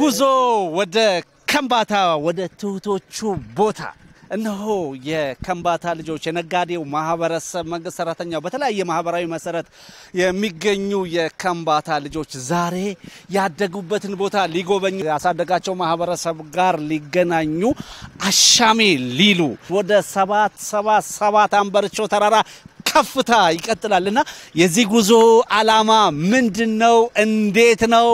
ጉዞ ወደ ከምባታ ወደ ትውቶቹ ቦታ እነሆ የከምባታ ልጆች የነጋዴው ማህበረሰብ መንግስት ሰራተኛው በተለያየ ማህበራዊ መሰረት የሚገኙ የከምባታ ልጆች ዛሬ ያደጉበትን ቦታ ሊጎበኙ ያሳደጋቸው ማህበረሰብ ጋር ሊገናኙ አሻሜ ሊሉ ወደ 777 አንበርቾ ተራራ ከፍታ ይቀጥላልና የዚህ ጉዞ አላማ ምንድነው እንዴት ነው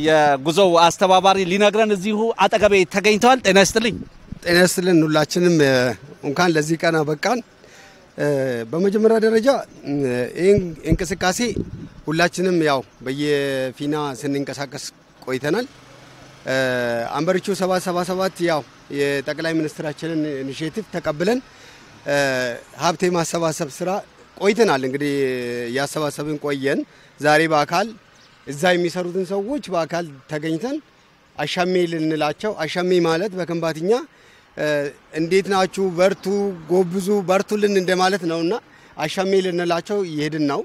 የጉዞው አስተባባሪ ሊነግረን እዚሁ አጠገቤ ተገኝቷል ጤና ይስጥልን ሁላችንም እንኳን ለዚህ ቀን አበቃን በመጀመሪያ ደረጃ እንቅስቃሴ ሁላችንም ያው በየፊና ስንንቀሳቀስ ቆይተናል አንበርቾ 777 ያው የጠቅላይ ሚኒስትራችንን ኢኒሺዬቲቭ ተቀብለን ሀብቴ ማሰባሰብ ስራ ቆይተናል እንግዲህ ያሰባሰብን ቆየን ዛሬ በአካል እዛ የሚሰሩትን ሰዎች በአካል ተገኝተን አሻሜ ልንላቸው አሻሜ ማለት በከምባትኛ እንዴት ናችሁ በርቱ ጎብዙ በርቱልን እንደማለት ነውና አሻሜ ልንላቸው ይሄድን ነው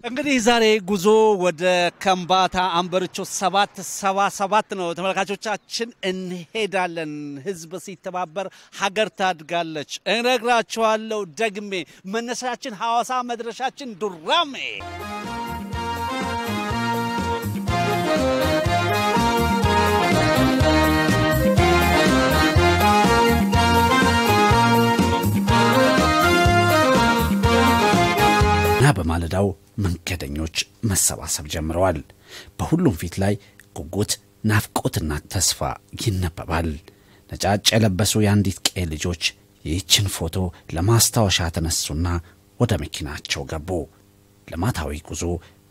እንግዲህ ዛሬ ጉዞ ወደ ከምባታ አንበርቾ 777 ነው ተመልካቾቻችን እንሄዳለን ህዝብ ሲተባበር ሀገር ታድጋለች እነግራችኋለሁ ደግሜ መነሻችን ሐዋሳ መድረሻችን ዱራሜ በማለዳው መንገደኞች መሰባሰብ ጀምረዋል በሁሉም ፊት ላይ ጉጉት ናፍቆትና ተስፋ ይነበባል ነጫጭ የለበሱ የአንዲት ቀይ ልጆች ይህችን ፎቶ ለማስታወሻ ተነሱና ወደ መኪናቸው ገቡ ለማታዊ ጉዞ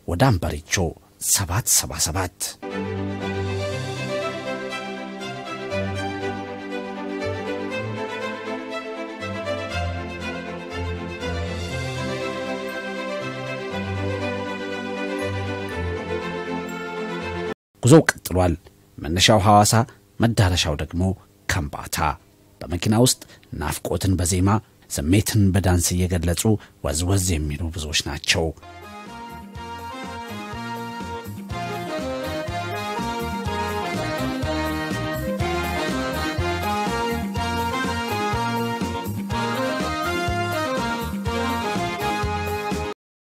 ወደ አንበርቾ 777 ጉዞው ቀጥሏል መነሻው ሐዋሳ መዳረሻው ደግሞ ከምባታ በመኪና ውስጥ ናፍቆትን በዜማ ስሜትን በዳንስ እየገለጹ ወዝወዝ የሚሉ ብዙዎች ናቸው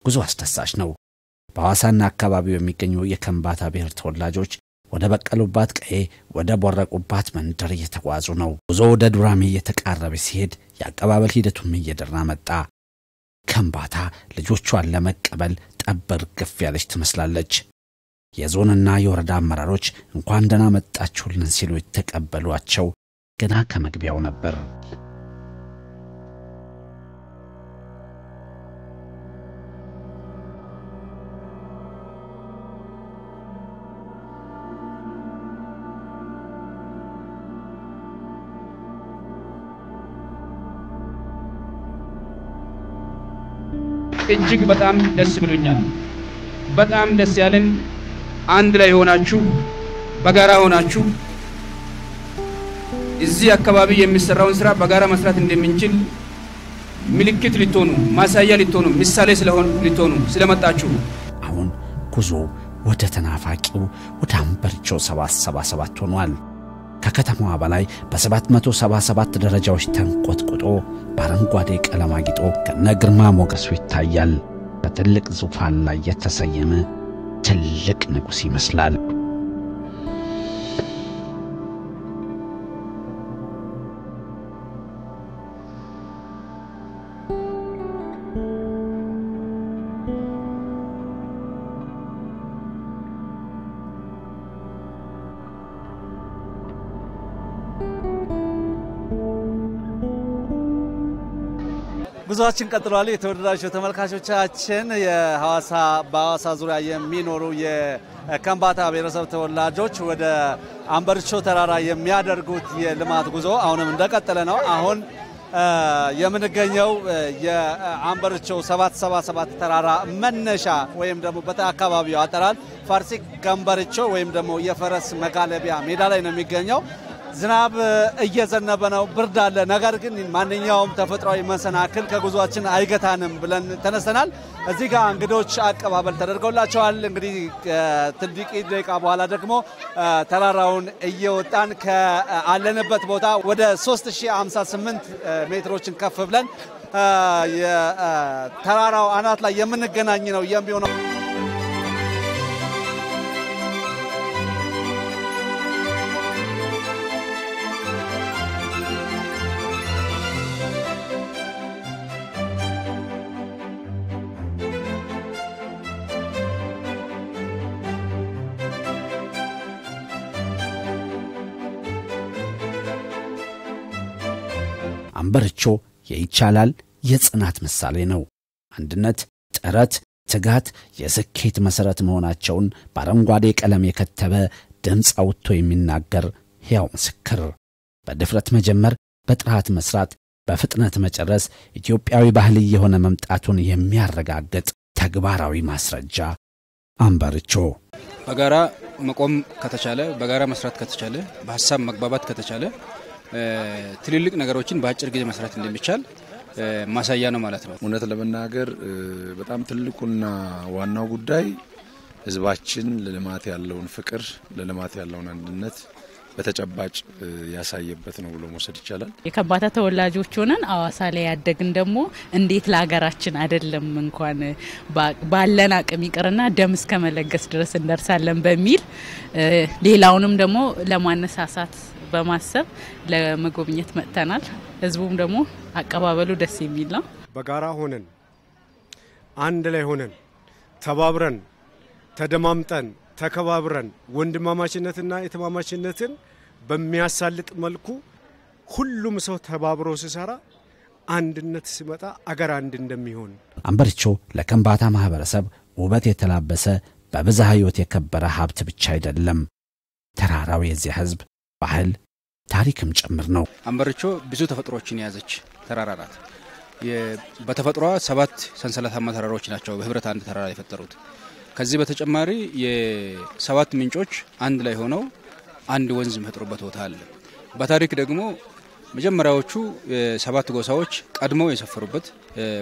ጉዞ አስደሳች ነው በሐዋሳና አካባቢው የሚገኙ የከምባታ ብሔር ተወላጆች ወደ በቀሉባት ቀዬ ወደ ቦረቁባት መንደር እየተጓዙ ነው ጉዞ ወደ ዱራሜ እየተቃረበ ሲሄድ ያቀባበል ሂደቱም እየደራ መጣ ከምባታ ልጆቿን ለመቀበል ጠበር ግፍ ያለች ትመስላለች የዞንና የወረዳ አመራሮች እንኳን ደህና መጣችሁልን ሲሉ የተቀበሏቸው ገና ከመግቢያው ነበር እጅግ በጣም ደስ ብሎኛል በጣም ደስ ያለን አንድ ላይ ሆናችሁ በጋራ ሆናችሁ እዚህ አካባቢ የሚሰራውን ስራ በጋራ መስራት እንደምንችል ምልክት ልትሆኑ ማሳያ ልትሆኑ ምሳሌ ልትሆኑ ስለመጣችሁ አሁን ጉዞ ወደ ተናፋቂው ወደ አንበርቾ 777 ሆኗል ከከተማዋ በላይ በ777 ደረጃዎች ተንቆጥቁጦ በአረንጓዴ ቀለም አጊጦ ከነግርማ ሞገሱ ይታያል በትልቅ ዙፋን ላይ የተሰየመ ትልቅ ንጉስ ይመስላል ጉዞአችን ቀጥሏል የተወደዳችሁ ተመልካቾቻችን የሐዋሳ በሐዋሳ ዙሪያ የሚኖሩ የከምባታ ብሔረሰብ ተወላጆች ወደ አንበርቾ ተራራ የሚያደርጉት የልማት ጉዞ አሁንም እንደቀጠለ ነው አሁን የምንገኘው የአንበርቾ 777 ተራራ መነሻ ወይም ደግሞ በአካባቢው አጠራል ፋርሲ ገንበርቾ ወይም ደግሞ የፈረስ መጋለቢያ ሜዳ ላይ ነው የሚገኘው ዝናብ እየዘነበ ነው ብርድ አለ ነገር ግን ማንኛውም ተፈጥሯዊ መሰናክል ከጉዟችን አይገታንም ብለን ተነስተናል እዚህ ጋር እንግዶች አቀባበል ተደርጎላቸዋል እንግዲህ ትልቅ ደቂቃ በኋላ ደግሞ ተራራውን እየወጣን ከአለንበት ቦታ ወደ 3058 ሜትሮችን ከፍ ብለን የተራራው አናት ላይ የምንገናኝ ነው የሚሆነው አንበርቾ የይቻላል የጽናት ምሳሌ ነው አንድነት ጥረት ትጋት የስኬት መሰረት መሆናቸውን በአረንጓዴ ቀለም የከተበ ድምጽ አውጥቶ የሚናገር ሕያው ምስክር በድፍረት መጀመር በጥራት መስራት በፍጥነት መጨረስ ኢትዮጵያዊ ባህል የሆነ መምጣቱን የሚያረጋግጥ ተግባራዊ ማስረጃ አንበርቾ በጋራ መቆም ከተቻለ በጋራ መስራት ከተቻለ በሐሳብ መግባባት ከተቻለ ትልልቅ ነገሮችን በአጭር ጊዜ መስራት እንደሚቻል ማሳያ ነው ማለት ነው እውነት ለመናገር በጣም ትልቁና ዋናው ጉዳይ ህዝባችን ለልማት ያለውን ፍቅር ለልማት ያለውን አንድነት በተጨባጭ ያሳየበት ነው ብሎ መውሰድ ይቻላል የከባታ ተወላጆች ሆነን አዋሳ ላይ ያደግን ደግሞ እንዴት ለሀገራችን አይደለም እንኳን ባለን አቅም ይቀርና ደም እስከ መለገስ ድረስ እንደርሳለን በሚል ሌላውንም ደግሞ ለማነሳሳት በማሰብ ለመጎብኘት መጥተናል ህዝቡም ደግሞ አቀባበሉ ደስ የሚል ነው በጋራ ሆነን አንድ ላይ ሆነን ተባብረን ተደማምጠን ተከባብረን ወንድማማችነትና የተማማችነትን በሚያሳልጥ መልኩ ሁሉም ሰው ተባብሮ ሲሰራ አንድነት ሲመጣ አገር አንድ እንደሚሆን አንበርቾ ለከምባታ ማህበረሰብ ውበት የተላበሰ በብዝሃ ህይወት የከበረ ሀብት ብቻ አይደለም ተራራው የዚህ ህዝብ ባህል ታሪክም ጭምር ነው አንበርቾ ብዙ ተፈጥሮችን ያዘች ተራራ ናት በተፈጥሯ 7 ሰንሰለታማ ተራራዎች ናቸው በህብረት አንድ ተራራ የፈጠሩት ከዚህ በተጨማሪ የ7 ምንጮች አንድ ላይ ሆነው አንድ ወንዝ የሚፈጥሩበት ቦታ አለ በታሪክ ደግሞ መጀመሪያዎቹ 7 ጎሳዎች ቀድመው የሰፈሩበት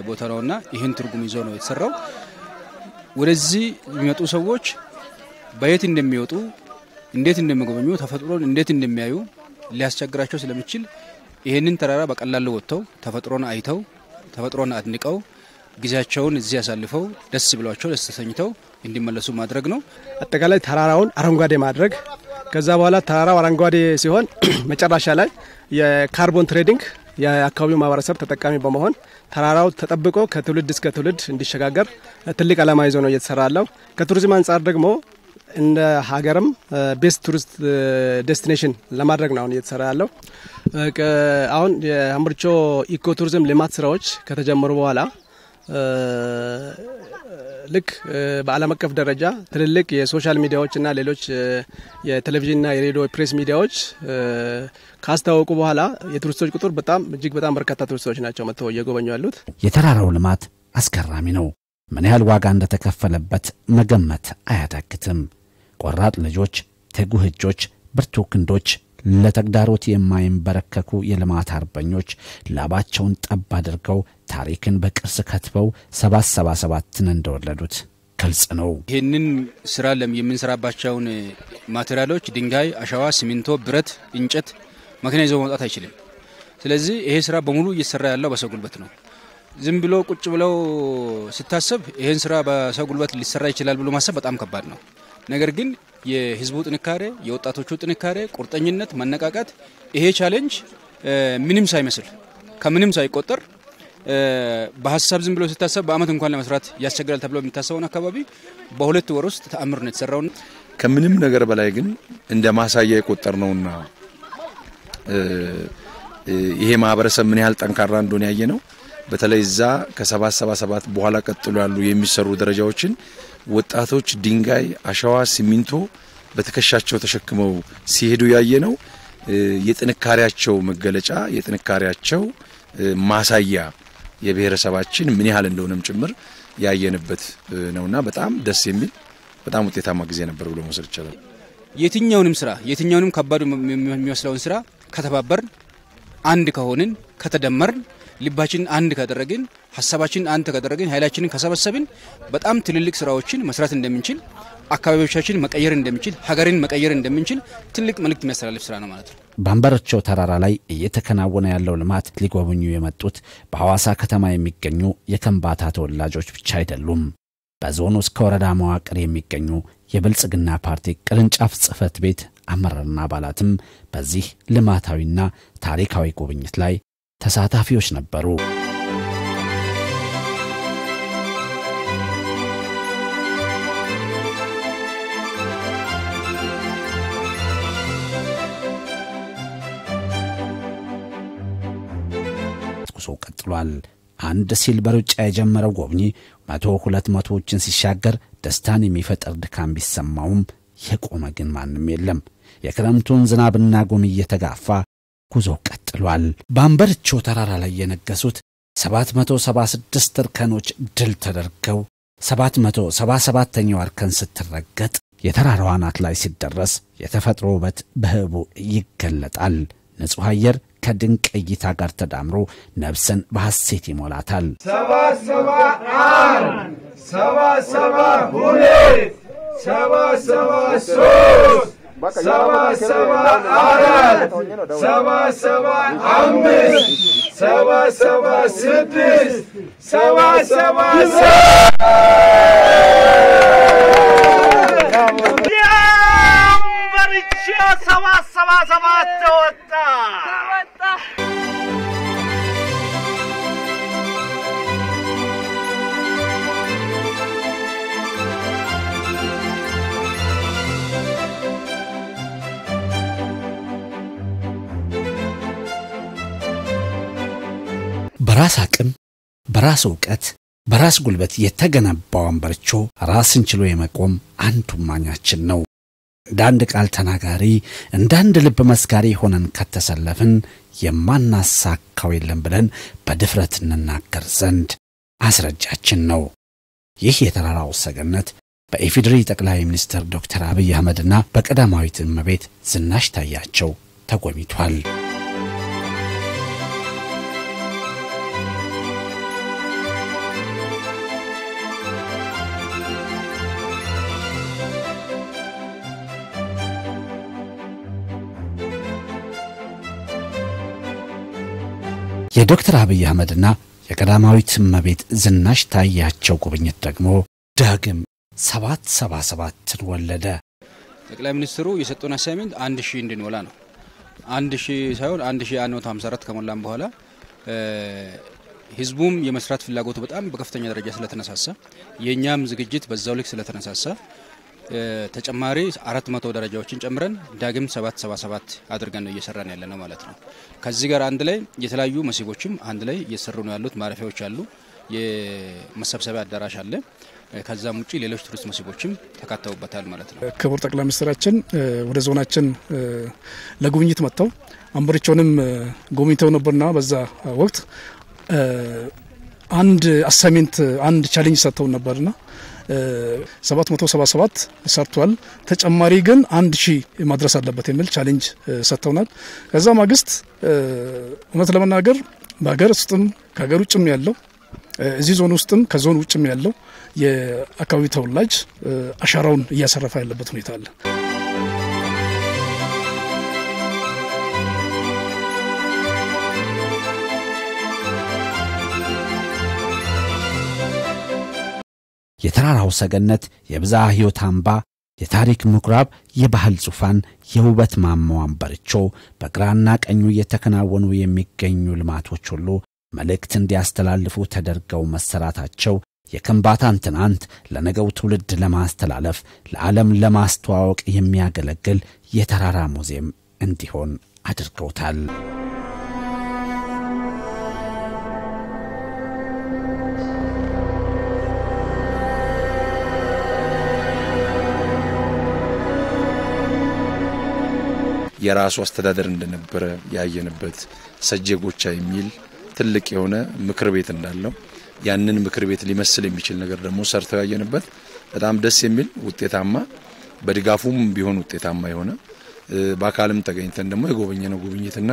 ቦታ ነውና ይህን ትርጉም ይዞ ነው የተሰራው ወደዚህ የሚመጡ ሰዎች በየት እንደሚወጡ እንዴት እንደሚጎበኙ ተፈጥሮን እንዴት እንደሚያዩ ሊያስቸግራቸው ስለሚችል ይሄንን ተራራ በቀላሉ ወጥተው ተፈጥሮን አይተው ተፈጥሮን አድንቀው ጊዜያቸውን እዚህ ያሳልፈው ደስ ብሏቸው ደስ ተሰኝተው እንዲመለሱ ማድረግ ነው አጠቃላይ ተራራውን አረንጓዴ ማድረግ ከዛ በኋላ ተራራው አረንጓዴ ሲሆን መጨረሻ ላይ የካርቦን ትሬዲንግ የአካባቢው ማህበረሰብ ተጠቃሚ በመሆን ተራራው ተጠብቆ ከትውልድ እስከ ትውልድ እንዲሸጋገር ትልቅ ዓላማ ይዞ ነው እየተሰራለው ከቱሪዝም አንፃር ደግሞ እንደ ሀገርም ቤስት ቱሪስት ዴስቲኔሽን ለማድረግ ነው እየተሰራ ያለው አሁን የአንበርቾ ኢኮ ቱሪዝም ልማት ስራዎች ከተጀመሩ በኋላ ልክ በዓለም አቀፍ ደረጃ ትልልቅ የሶሻል ሚዲያዎችና ሌሎች የቴሌቪዥንና የሬዲዮ ፕሬስ ሚዲያዎች ካስተዋወቁ በኋላ የቱሪስቶች ቁጥር እጅግ በጣም በርካታ ቱሪስቶች ናቸው መጥተው እየጎበኙ ያሉት የተራራው ልማት አስገራሚ ነው ምን ያህል ዋጋ እንደተከፈለበት መገመት አያዳግትም ቆራጥ ልጆች ትጉህ እጆች ብርቱ ክንዶች ለተግዳሮት የማይንበረከኩ የልማት አርበኞች ላባቸውን ጠብ አድርገው ታሪክን በቅርስ ከትበው 777ን እንደወለዱት ግልጽ ነው ይሄንን ስራ የምንሰራባቸውን ማቴሪያሎች ድንጋይ አሸዋ ሲሚንቶ ብረት እንጨት መኪና ይዘው መውጣት አይችልም ስለዚህ ይሄ ስራ በሙሉ እየተሰራ ያለው በሰው ጉልበት ነው ዝም ብሎ ቁጭ ብለው ሲታሰብ ይሄን ስራ በሰው ጉልበት ሊሰራ ይችላል ብሎ ማሰብ በጣም ከባድ ነው ነገር ግን የህዝቡ ጥንካሬ የወጣቶቹ ጥንካሬ ቁርጠኝነት መነቃቃት ይሄ ቻሌንጅ ምንም ሳይመስል ከምንም ሳይቆጠር በሐሳብ ዝም ብሎ ሲታሰብ በአመት እንኳን ለመስራት ያስቸግራል ተብሎ የሚታሰበውን አካባቢ በሁለት ወር ውስጥ ተአምር ነው የተሰራው ከምንም ነገር በላይ ግን እንደ ማሳያ የቆጠርነውና ይሄ ማህበረሰብ ምን ያህል ጠንካራ እንደሆነ ያየነው በተለይ ዛ ከ777 በኋላ ቀጥሎ ያሉ የሚሰሩ ደረጃዎችን ወጣቶች ድንጋይ አሸዋ ሲሚንቶ በተከሻቸው ተሸክመው ሲሄዱ ያየነው የጥንካሬያቸው መገለጫ የጥንካሬያቸው ማሳያ የብሔረሰባችን ምን ያህል እንደሆነም ጭምር ያየንበት ነውና በጣም ደስ የሚል በጣም ውጤታማ ጊዜ ነበር ብሎ መሰል ይችላል የትኛውንም ስራ የትኛውንም ከባድ የሚመስለውን ስራ ከተባበርን አንድ ከሆንን ከተደመርን ልባችን አንድ ካደረግን ሐሳባችን አንድ ካደረግን ኃይላችንን ከሰበሰብን በጣም ትልልቅ ስራዎችን መስራት እንደምንችል አካባቢዎቻችን መቀየር እንደምንችል ሀገርን መቀየር እንደምንችል ትልቅ መልእክት የሚያስተላልፍ ስራ ነው ማለት ነው። ባምበርቾ ተራራ ላይ እየተከናወነ ያለው ልማት ሊጎበኙ የመጡት በሐዋሳ ከተማ የሚገኙ የከምባታ ተወላጆች ብቻ አይደሉም። በዞኑ እስከ ወረዳ መዋቅር የሚገኙ የብልጽግና ፓርቲ ቅርንጫፍ ጽህፈት ቤት አመራርና አባላትም በዚህ ልማታዊና ታሪካዊ ጉብኝት ላይ ተሳታፊዎች ነበሩ። ጉዞ ቀጥሏል። አንድ ሲል በሩጫ የጀመረው ጎብኚ 100-200ዎችን ሲሻገር ደስታን የሚፈጥር ድካም ቢሰማውም የቆመ ግን ማንም የለም። የክረምቱን ዝናብና ጉም እየተጋፋ ጉዞ ቀጥሏል። ባምበርቾ ተራራ ላይ የነገሱት 776 እርከኖች ድል ተደርገው 777ኛው እርከን ስትረገጥ የተራራው አናት ላይ ሲደረስ የተፈጥሮ ውበት በህቡ ይገለጣል። ንጹህ አየር ከድንቅ እይታ ጋር ተዳምሮ ነፍስን በሐሴት ይሞላታል። 771 772 773 774 775 776 በራስ አቅም በራስ ዕውቀት በራስ ጉልበት የተገነባው ባምበርቾ ራስን ችሎ የመቆም አንዱ ማኛችን ነው። እንዳንድ ቃል ተናጋሪ እንዳንድ ልብ መስጋሪ ሆነን ከተሰለፍን የማናሳካው የለም ብለን በድፍረት እንናገር ዘንድ አስረጃችን ነው። ይህ የተራራው ሰገነት በኢፌዴሪ ጠቅላይ ሚኒስትር ዶክተር አብይ አህመድና በቀዳማዊት እመቤት ዝናሽ ታያቸው ተጎብኝቷል። የዶክተር አብይ አህመድና የቀዳማዊት እመቤት ዝናሽ ታያቸው ጉብኝት ደግሞ ዳግም 777 ወለደ። ጠቅላይ ሚኒስትሩ የሰጡን አሳይመንት 1000 እንድንሞላ ነው። 1000 ሳይሆን 1154 ከሞላን በኋላ ህዝቡም የመስራት ፍላጎቱ በጣም በከፍተኛ ደረጃ ስለተነሳሳ የኛም ዝግጅት በዛው ልክ ስለተነሳሳ ተጨማሪ 400 ደረጃዎችን ጨምረን ዳግም 777 አድርገን ነው እየሰራን ያለነው ማለት ነው። ከዚህ ጋር አንድ ላይ የተለያዩ መስህቦችም አንድ ላይ እየሰሩ ነው ያሉት። ማረፊያዎች አሉ፣ የመሰብሰቢያ አዳራሽ አለ። ከዛም ውጪ ሌሎች ቱሪስት መስህቦችም ተካተውበታል ማለት ነው። ክቡር ጠቅላይ ሚኒስትራችን ወደ ዞናችን ለጉብኝት መጥተው ባምበርቾንም ጎብኝተው ነበርና በዛ ወቅት አንድ አሳይመንት አንድ ቻሌንጅ ሰጥተው ነበርና 777 ሰርቷል። ተጨማሪ ግን 1000 ማድረስ አለበት የሚል ቻሌንጅ ሰጥተውናል። ከዛ ማግስት እውነት ለመናገር በሀገር ውስጥም ከሀገር ውጭም ያለው እዚህ ዞን ውስጥም ከዞን ውጭም ያለው የአካባቢ ተወላጅ አሻራውን እያሰረፈ ያለበት ሁኔታ አለ። የተራራው ሰገነት የብዝሃ ሕይወት አምባ የታሪክ ምኩራብ የባህል ዙፋን የውበት ማማው ባምበርቾ በግራና ቀኙ የተከናወኑ የሚገኙ ልማቶች ሁሉ መልእክት እንዲያስተላልፉ ተደርገው መሰራታቸው የከምባታን ትናንት ለነገው ትውልድ ለማስተላለፍ ለዓለም ለማስተዋወቅ የሚያገለግል የተራራ ሙዚየም እንዲሆን አድርገውታል። የራሱ አስተዳደር እንደነበረ ያየንበት ሰጄ ጎቻ የሚል ትልቅ የሆነ ምክር ቤት እንዳለው ያንን ምክር ቤት ሊመስል የሚችል ነገር ደግሞ ሰርተው ያየንበት በጣም ደስ የሚል ውጤታማ በድጋፉም ቢሆን ውጤታማ የሆነ በአካልም ተገኝተን ደግሞ የጎበኘነው ጉብኝትና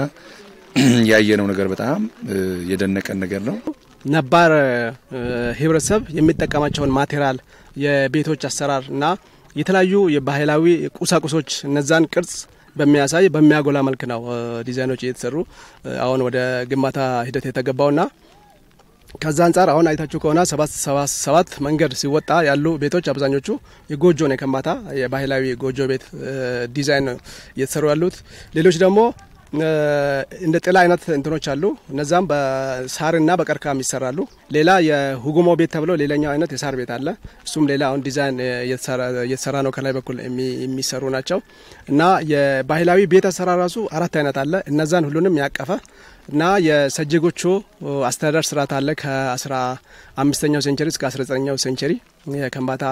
ያየነው ነገር በጣም የደነቀን ነገር ነው። ነባር ህብረተሰብ የሚጠቀማቸውን ማቴሪያል የቤቶች አሰራርና የተለያዩ የባህላዊ ቁሳቁሶች እነዛን ቅርጽ በሚያሳይ በሚያጎላ መልክ ነው ዲዛይኖች እየተሰሩ አሁን ወደ ግንባታ ሂደት የተገባውና ከዛ አንፃር አሁን አይታችሁ ከሆነ 7 መንገድ ሲወጣ ያሉ ቤቶች አብዛኞቹ የጎጆ ነው ከማታ የባህላዊ ጎጆ ቤት ዲዛይን እየተሰሩ ያሉት ሌሎች ደግሞ እንደ ጥላ አይነት እንትኖች አሉ እነዛም በሳርና በቀርከሃም ይሰራሉ ሌላ የሁጉሞ ቤት ተብሎ ሌላኛው አይነት የሳር ቤት አለ እሱም ሌላ አሁን ዲዛይን እየተሰራ ነው ከላይ በኩል የሚሰሩ ናቸው እና የባህላዊ ቤት አሰራር ራሱ 4 አይነት አለ እነዛን ሁሉንም ያቀፈ እና የሰጀጎቹ አስተዳደር ስርዓት አለ ከ15ኛው ሴንቸሪ እስከ 19ኛው ሴንቸሪ የከምባታ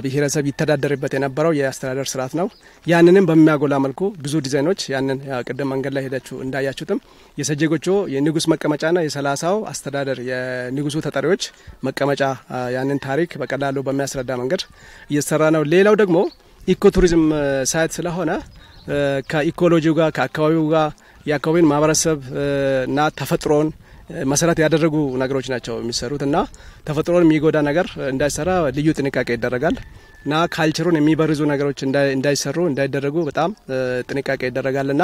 ብሔረሰብ ይተዳደርበት የነበረው የአስተዳደር ስርዓት ነው ያንንም በሚያጎላ መልኩ ብዙ ዲዛይኖች ያንን ቅድም መንገድ ላይ ሄዳችሁ እንዳያችሁትም የሰጀጎቹ የንጉስ መቀመጫና የ30ው አስተዳደር የንጉሱ ተጠሪዎች መቀመጫ ያንን ታሪክ በቀላሉ በሚያስረዳ መንገድ እየተሰራ ነው ሌላው ደግሞ ኢኮቱሪዝም ሳይት ስለሆነ ከኢኮሎጂው ጋር ከአካባቢው ጋር የአካባቢውን ማህበረሰብ እና ተፈጥሮን መሰረት ያደረጉ ነገሮች ናቸው የሚሰሩትና ተፈጥሮን የሚጎዳ ነገር እንዳይሰራ ልዩ ጥንቃቄ ይደረጋል እና ካልቸሩን የሚበርዙ ነገሮች እንዳይሰሩ እንዳይደረጉ በጣም ጥንቃቄ ይደረጋልና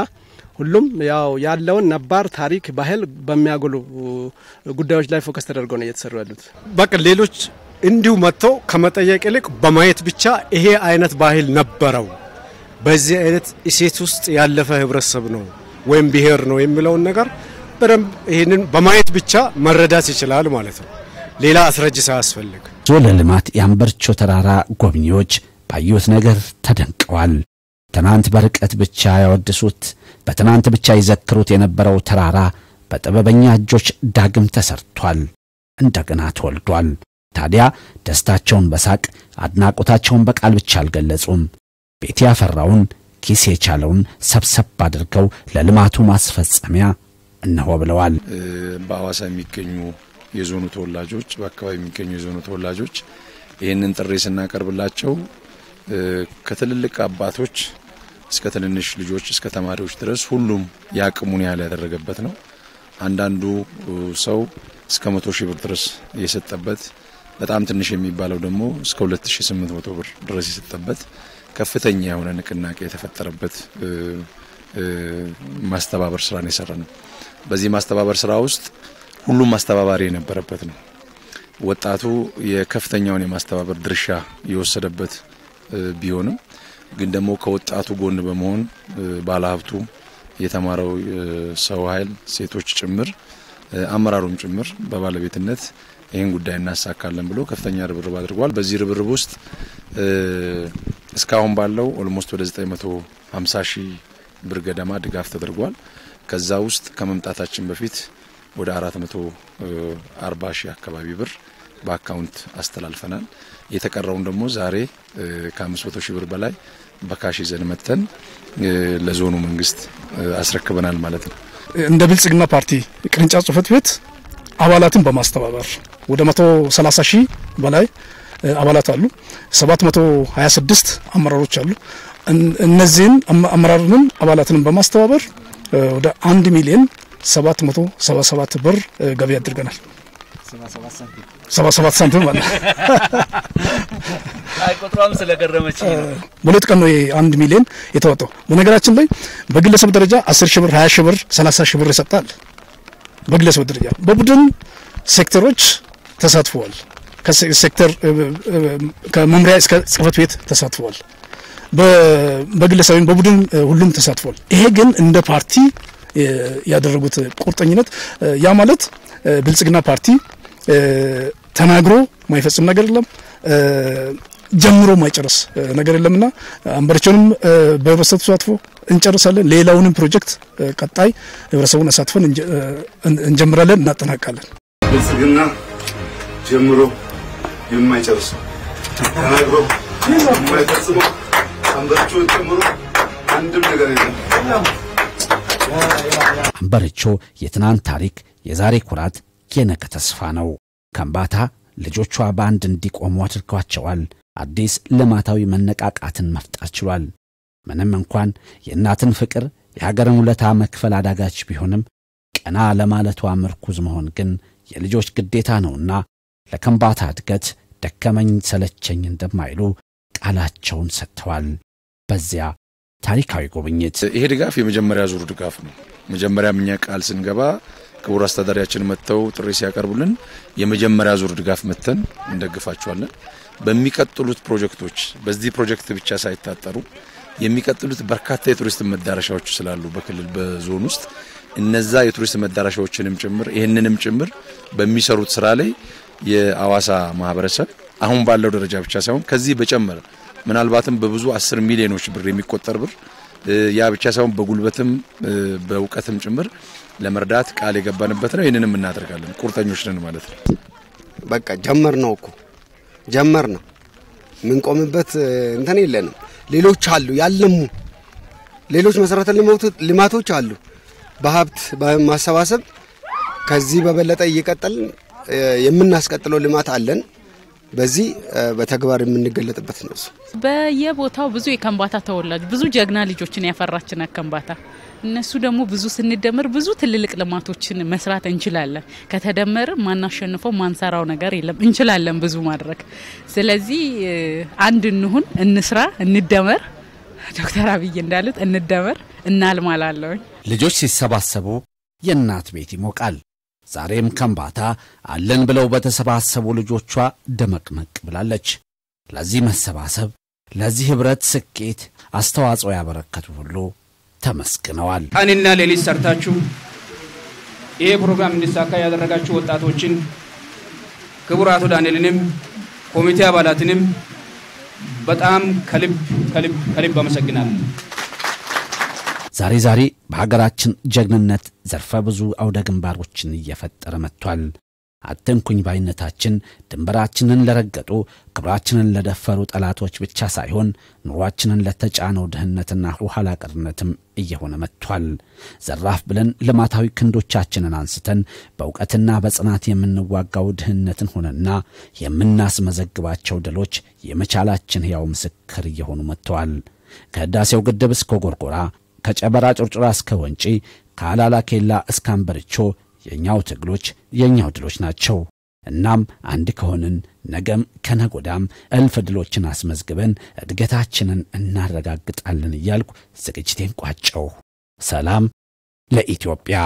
ሁሉም ያው ያለውን ነባር ታሪክ ባህል በሚያጎሉ ጉዳዮች ላይ ፎከስ ተደርገው ነው እየተሰሩ ያሉት በቃ ሌሎች እንዲሁ መጥተው ከመጠየቅ ይልቅ በማየት ብቻ ይሄ አይነት ባህል ነበረው በዚህ አይነት እሴት ውስጥ ያለፈ ህብረተሰብ ነው ወይም ብሔር ነው የሚለውን ነገር በደንብ ይሄንን በማየት ብቻ መረዳት ይችላል ማለት ነው ሌላ አስረጅ ሳያስፈልግ ለልማት የአንበርቾ ተራራ ጎብኚዎች ባዩት ነገር ተደንቀዋል ትናንት በርቀት ብቻ ያወድሱት በትናንት ብቻ ይዘክሩት የነበረው ተራራ በጥበበኛ እጆች ዳግም ተሰርቷል እንደገና ተወልዷል ታዲያ ደስታቸውን በሳቅ አድናቆታቸውን በቃል ብቻ አልገለጹም ቤት ያፈራውን ኪስ የቻለውን ሰብሰብ አድርገው ለልማቱ ማስፈጸሚያ እነሆ ብለዋል በአዋሳ የሚገኙ የዞኑ ተወላጆች በአካባቢ የሚገኙ የዞኑ ተወላጆች ይሄንን ጥሪ ስናቀርብላቸው ከትልልቅ አባቶች እስከ ትንንሽ ልጆች እስከ ተማሪዎች ድረስ ሁሉም ያቅሙን ያለ ያደረገበት ነው አንዳንዱ ሰው እስከ 100,000 ብር ድረስ የሰጠበት በጣም ትንሽ የሚባለው ደግሞ እስከ 2800 ብር ድረስ የሰጠበት ከፍተኛ የሆነ ንቅናቄ የተፈጠረበት ማስተባበር ስራ ነው የሰራነው በዚህ ማስተባበር ስራ ውስጥ ሁሉም ማስተባባሪ የነበረበት ነው ወጣቱ የከፍተኛውን የማስተባበር ድርሻ የወሰደበት ቢሆንም ግን ደግሞ ከወጣቱ ጎን በመሆን ባለሀብቱ የተማረው ሰው ኃይል ሴቶች ጭምር አመራሩም ጭምር በባለቤትነት ይሄን ጉዳይ እናሳካለን ብሎ ከፍተኛ ርብርብ አድርጓል በዚህ ርብርብ ውስጥ እስካሁን ባለው ኦልሞስት ወደ 950,000 ብር ገደማ ድጋፍ ተደርጓል ከዛ ውስጥ ከመምጣታችን በፊት ወደ 440,000 አካባቢ ብር በአካውንት አስተላልፈናል የተቀረውን ደግሞ ዛሬ ከ500,000 ብር በላይ በካሽ ይዘን መተን ለዞኑ መንግስት አስረክበናል ማለት ነው እንደ ብልጽግና ፓርቲ ቅርንጫፍ ጽህፈት ቤት አባላትን በማስተባበር ወደ 130,000 በላይ አባላት አሉ 726 አመራሮች አሉ እነዚህን አመራሩንም አባላትንም በማስተባበር ወደ 1,777,000 ብር ገቢ አድርገናል 77 ሳንቲም ማለት አይ ቁጥሩም ስለገረመች በሁለት ቀን ነው 1 ሚሊዮን የተወጣው በነገራችን ላይ በግለሰብ ደረጃ 10,000 ብር 20,000 ብር 30,000 ብር ይሰጣል በግለሰብ ደረጃ በቡድን ሴክተሮች ተሳትፈዋል ከሴክተር ከመምሪያ እስከ ጽህፈት ቤት ተሳትፈዋል በግለሰብን በቡድን ሁሉም ተሳትፈዋል ይሄ ግን እንደ ፓርቲ ያደረጉት ቁርጠኝነት ያ ማለት ብልጽግና ፓርቲ ተናግሮ ማይፈጽም ነገር የለም ጀምሮ ማይጨርስ ነገር የለምና አንበርቾንም በህብረተሰቡ ተሳትፎ እንጨርሳለን ሌላውንም ፕሮጀክት ቀጣይ ህብረተሰቡን አሳትፈን እንጀምራለን እናጠናቃለን ብልጽግና ጀምሮ የማይጨርስ ተናግሮ የማይፈጽም አንበርቾን ጀምሮ አንድም ነገር የለም አንበርቾ የትናንት ታሪክ የዛሬ ኩራት የነገ ተስፋ ነው ከምባታ ልጆቿ ባንድ እንዲቆሙ አድርጓቸዋል አዲስ ልማታዊ መነቃቃትን መፍጠር ችሏል። ምንም እንኳን የእናትን ፍቅር የሀገርን ውለታ መክፈል አዳጋች ቢሆንም ቀና ለማለቷ ምርኩዝ መሆን ግን የልጆች ግዴታ ነውና ለከምባታ እድገት ደከመኝ ሰለቸኝ እንደማይሉ ቃላቸውን ሰጥተዋል። በዚያ ታሪካዊ ጉብኝት ይሄ ድጋፍ የመጀመሪያ ዙር ድጋፍ ነው። መጀመሪያም እኛ ቃል ስንገባ ክቡር አስተዳዳሪያችን መጥተው ጥሪ ሲያቀርቡልን የመጀመሪያ ዙር ድጋፍ መተን እንደግፋቸዋለን። በሚቀጥሉት ፕሮጀክቶች በዚህ ፕሮጀክት ብቻ ሳይታጠሩ የሚቀጥሉት በርካታ የቱሪስት መዳረሻዎች ስላሉ በክልል በዞን ውስጥ እነዛ የቱሪስት መዳረሻዎችንም ጭምር ይሄንንም ጭምር በሚሰሩት ስራ ላይ የአዋሳ ማህበረሰብ አሁን ባለው ደረጃ ብቻ ሳይሆን ከዚህ በጨመረ ምናልባትም በብዙ 10 ሚሊዮኖች ብር የሚቆጠር ብር ያ ብቻ ሳይሆን በጉልበትም በእውቀትም ጭምር ለመርዳት ቃል የገባንበት ነው። ይሄንንም እናደርጋለን። ቁርጠኞች ነን ማለት ነው። በቃ ጀመርነው እኮ ጀመርነው። ምን ቆምበት እንትን የለንም። ሌሎች አሉ ያለሙ ሌሎች መሰረተ ልማቶች አሉ። በሀብት በማሰባሰብ ከዚህ በበለጠ እየቀጠልን የምናስቀጥለው ልማት አለን። በዚህ በተግባር የምንገለጥበት ነው። በየቦታው ብዙ የከምባታ ተወላጅ ብዙ ጀግና ልጆችን ያፈራችን ከምባታ እነሱ ደግሞ ብዙ ስንደመር ብዙ ትልልቅ ልማቶችን መስራት እንችላለን። ከተደመረ ማናሸንፈው ማንሰራው ነገር የለም። እንችላለን ብዙ ማድረግ። ስለዚህ አንድ እንሁን፣ እንስራ፣ እንደመር። ዶክተር አብይ እንዳሉት እንደመር እናልማላለሁ። ልጆች ሲሰባሰቡ የእናት ቤት ይሞቃል። ዛሬም ከምባታ አለን ብለው በተሰባሰቡ ልጆቿ ደመቅመቅ ብላለች። ለዚህ መሰባሰብ ለዚህ ህብረት ስኬት አስተዋጽኦ ያበረከቱ ሁሉ ተመስግነዋል። ቀንና ሌሊት ሰርታችሁ ይሄ ፕሮግራም እንዲሳካ ያደረጋችሁ ወጣቶችን ክቡር አቶ ዳንኤልንም ኮሚቴ አባላትንም በጣም ከልብ አመሰግናለሁ። ዛሬ በሀገራችን ጀግንነት ዘርፈ ብዙ አውደ ግንባሮችን እየፈጠረ መጥቷል። አትንኩኝ ባይነታችን ድንበራችንን ለረገጡ ክብራችንን ለደፈሩ ጠላቶች ብቻ ሳይሆን ኑሯችንን ለተጫነው ድህነትና ኋላ ቀርነትም እየሆነ መጥቷል። ዘራፍ ብለን ልማታዊ ክንዶቻችንን አንስተን በእውቀትና በጽናት የምንዋጋው ድህነትን ሆነና የምናስመዘግባቸው ድሎች የመቻላችን ሕያው ምስክር እየሆኑ መጥተዋል። ከህዳሴው ግድብ እስከ ጎርጎራ ከጨበራ ጩርጩራ እስከ ወንጪ ከአላላ ኬላ እስከ አንበርቾ የኛው ትግሎች የኛው ድሎች ናቸው። እናም አንድ ከሆንን ነገም ከነጎዳም እልፍ ድሎችን አስመዝግበን እድገታችንን እናረጋግጣለን እያልኩ ዝግጅቴን ቋጨው። ሰላም ለኢትዮጵያ።